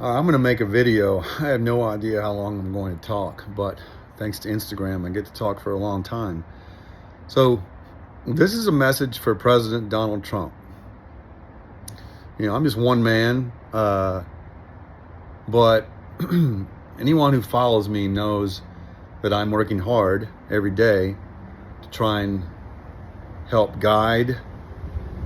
I'm going to make a video. I have no idea how long I'm going to talk, but thanks to Instagram, I get to talk for a long time. So this is a message for President Donald Trump. You know, I'm just one man, but anyone who follows me knows that I'm working hard every day to try and help guide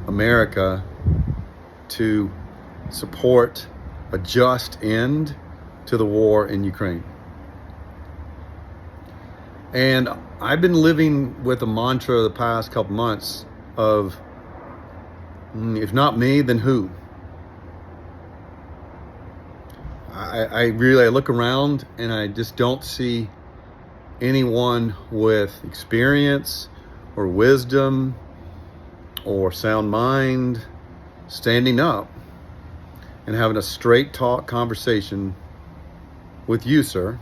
America to support a just end to the war in Ukraine. And I've been living with a mantra the past couple months of, if not me, then who? I look around and I just don't see anyone with experience or wisdom or sound mind standing up and having a straight talk conversation with you, sir,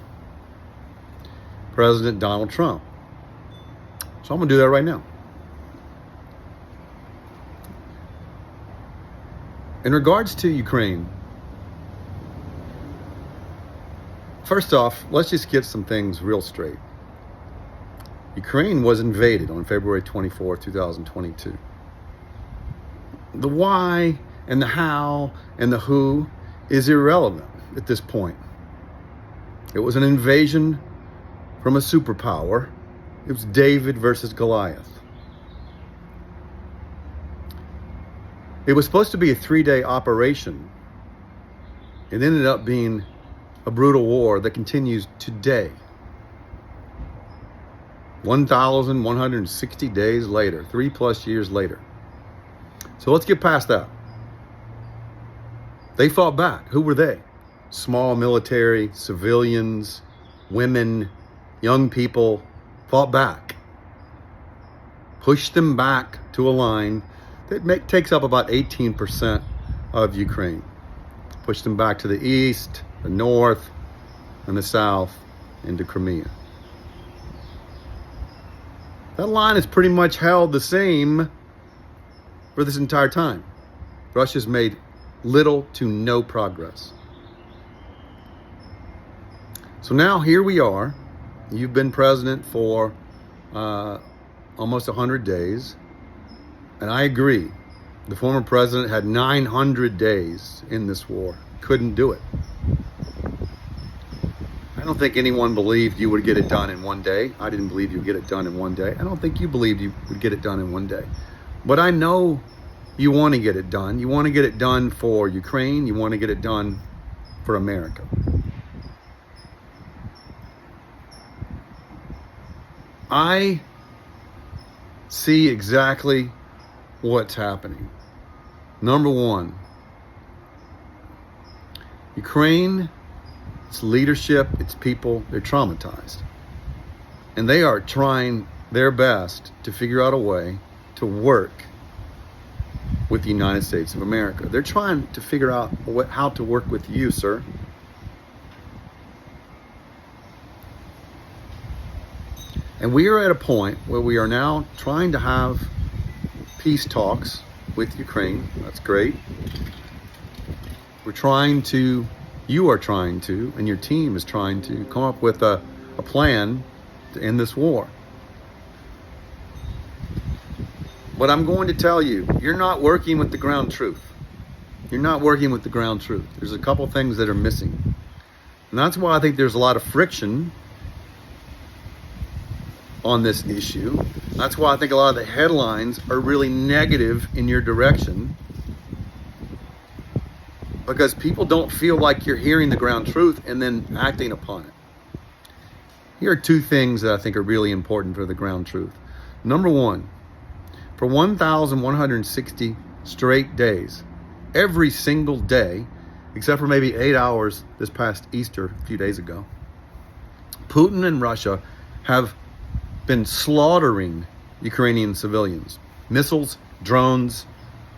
President Donald Trump. So I'm going to do that right now. In regards to Ukraine, first off, let's just get some things real straight. Ukraine was invaded on February 24, 2022. The why and the how and the who is irrelevant at this point. It was an invasion from a superpower. It was David versus Goliath. It was supposed to be a 3-day operation. It ended up being a brutal war that continues today. 1,160 days later, 3+ years later. So let's get past that. They fought back. Who were they? Small military, civilians, women, young people fought back. Pushed them back to a line that takes up about 18% of Ukraine. Pushed them back to the east, the north, and the south into Crimea. That line is pretty much held the same for this entire time. Russia's made little to no progress. So now here we are. You've been president for almost 100 days. And I agree. The former president had 900 days in this war. Couldn't do it. I don't think anyone believed you would get it done in one day. I didn't believe you would get it done in one day. I don't think you believed you would get it done in one day. But I know you want to get it done. You want to get it done for Ukraine. You want to get it done for America. I see exactly what's happening. Number one, Ukraine, its leadership, its people, they're traumatized. And they are trying their best to figure out a way to work with the United States of America. They're trying to figure out how to work with you, sir. And we are at a point where we are now trying to have peace talks with Ukraine. That's great. You are trying to, and your team is trying to come up with a plan to end this war. But I'm going to tell you, you're not working with the ground truth. You're not working with the ground truth. There's a couple things that are missing. And that's why I think there's a lot of friction on this issue. That's why I think a lot of the headlines are really negative in your direction. Because people don't feel like you're hearing the ground truth and then acting upon it. Here are two things that I think are really important for the ground truth. Number one, for 1,160 straight days, every single day, except for maybe 8 hours this past Easter a few days ago, Putin and Russia have been slaughtering Ukrainian civilians. Missiles, drones,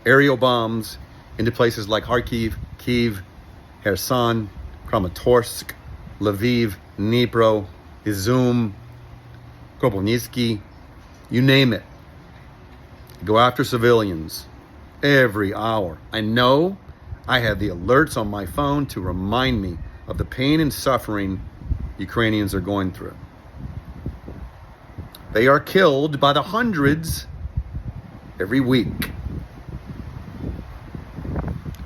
aerial bombs into places like Kharkiv, Kyiv, Kherson, Kramatorsk, Lviv, Dnipro, Izum, Kropyvnytsky, you name it. Go after civilians every hour. I know I have the alerts on my phone to remind me of the pain and suffering Ukrainians are going through. They are killed by the hundreds every week.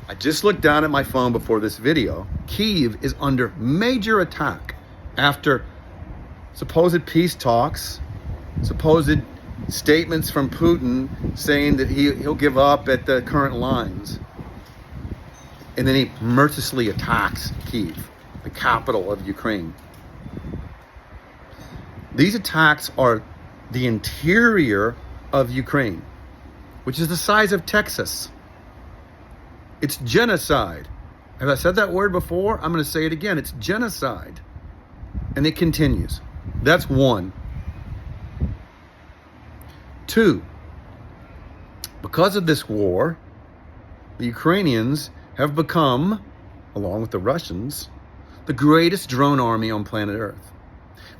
I just looked down at my phone before this video. Kyiv is under major attack after supposed peace talks, supposed statements from Putin saying that he'll give up at the current lines. And then he mercilessly attacks Kyiv, the capital of Ukraine. These attacks are the interior of Ukraine, which is the size of Texas. It's genocide. Have I said that word before? I'm going to say it again. It's genocide. And it continues. That's one. Two, because of this war, the Ukrainians have become, along with the Russians, the greatest drone army on planet Earth.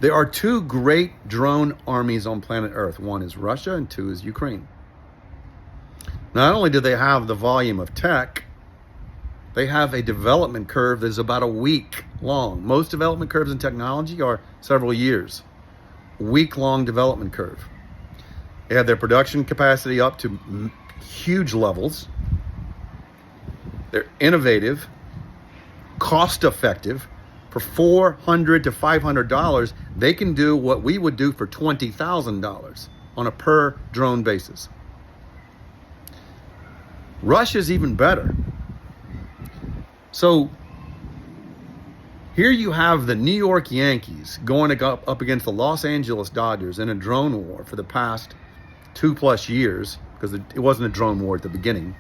There are two great drone armies on planet Earth. One is Russia and two is Ukraine. Not only do they have the volume of tech, they have a development curve that is about a week long. Most development curves in technology are several years. Week-long development curve. They have their production capacity up to huge levels. They're innovative, cost-effective. For $400 to $500, they can do what we would do for $20,000 on a per drone basis. Russia's even better. So here you have the New York Yankees going up against the Los Angeles Dodgers in a drone war for the past 2+ years, because it wasn't a drone war at the beginning.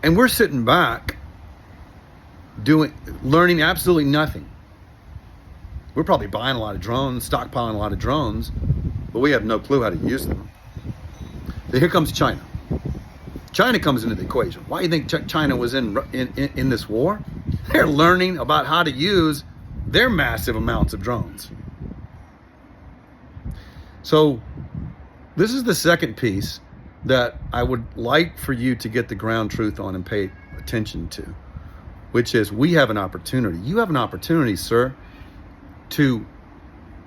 And we're sitting back learning absolutely nothing. We're probably buying a lot of drones, stockpiling a lot of drones, but we have no clue how to use them. So here comes China. China comes into the equation. Why do you think China was in this war? They're learning about how to use their massive amounts of drones. So this is the second piece that I would like for you to get the ground truth on and pay attention to, which is we have an opportunity. You have an opportunity, sir, to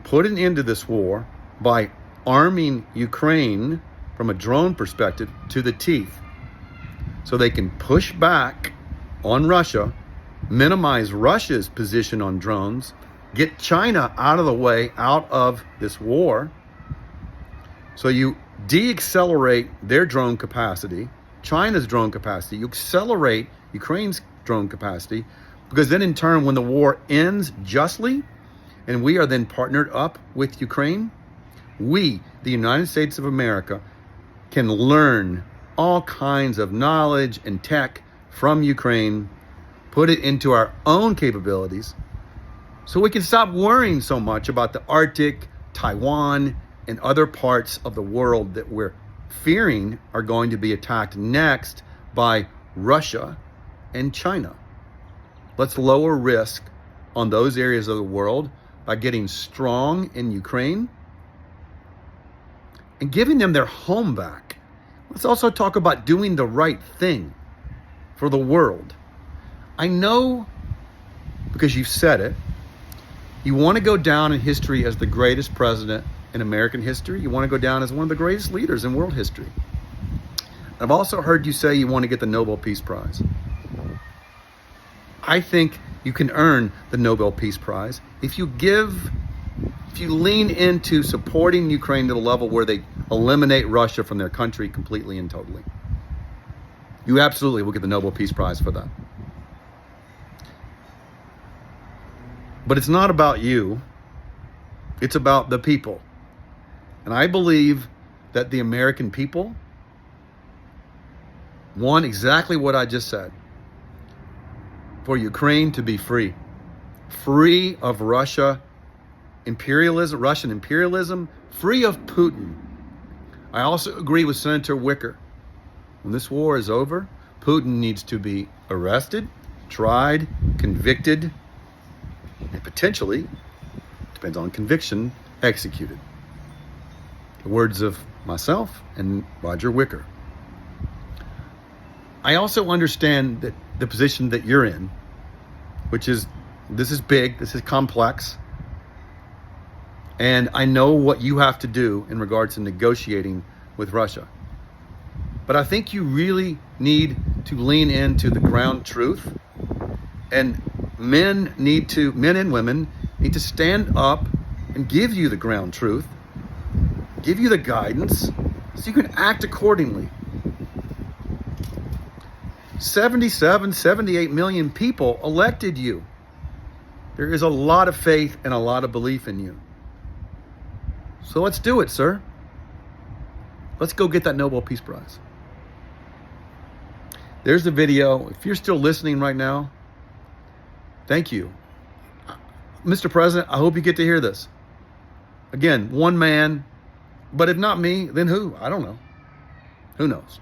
put an end to this war by arming Ukraine from a drone perspective to the teeth, so they can push back on Russia, minimize Russia's position on drones, get China out of the way, out of this war. So you de-accelerate their drone capacity, China's drone capacity, you accelerate Ukraine's drone capacity, because then in turn, when the war ends justly, and we are then partnered up with Ukraine, we, the United States of America, can learn all kinds of knowledge and tech from Ukraine, put it into our own capabilities, so we can stop worrying so much about the Arctic, Taiwan, and other parts of the world that we're fearing are going to be attacked next by Russia and China. Let's lower risk on those areas of the world by getting strong in Ukraine and giving them their home back. Let's also talk about doing the right thing for the world. I know, because you've said it, you want to go down in history as the greatest president in American history. You want to go down as one of the greatest leaders in world history. I've also heard you say you want to get the Nobel Peace Prize. I think you can earn the Nobel Peace Prize if you lean into supporting Ukraine to the level where they eliminate Russia from their country completely and totally. You absolutely will get the Nobel Peace Prize for that. But it's not about you. It's about the people. And I believe that the American people want exactly what I just said. For Ukraine to be free. Free of Russian imperialism, free of Putin. I also agree with Senator Wicker. When this war is over, Putin needs to be arrested, tried, convicted, and potentially, depends on conviction, executed. The words of myself and Roger Wicker. I also understand that the position that you're in, which is, this is big, this is complex. And I know what you have to do in regards to negotiating with Russia. But I think you really need to lean into the ground truth. And men and women need to stand up and give you the ground truth, give you the guidance, so you can act accordingly. 78 million people elected you. There is a lot of faith and a lot of belief in you. So let's do it, sir. Let's go get that Nobel Peace Prize. There's the video. If you're still listening right now, thank you. Mr. President, I hope you get to hear this. Again, one man, but if not me, then who? I don't know. Who knows?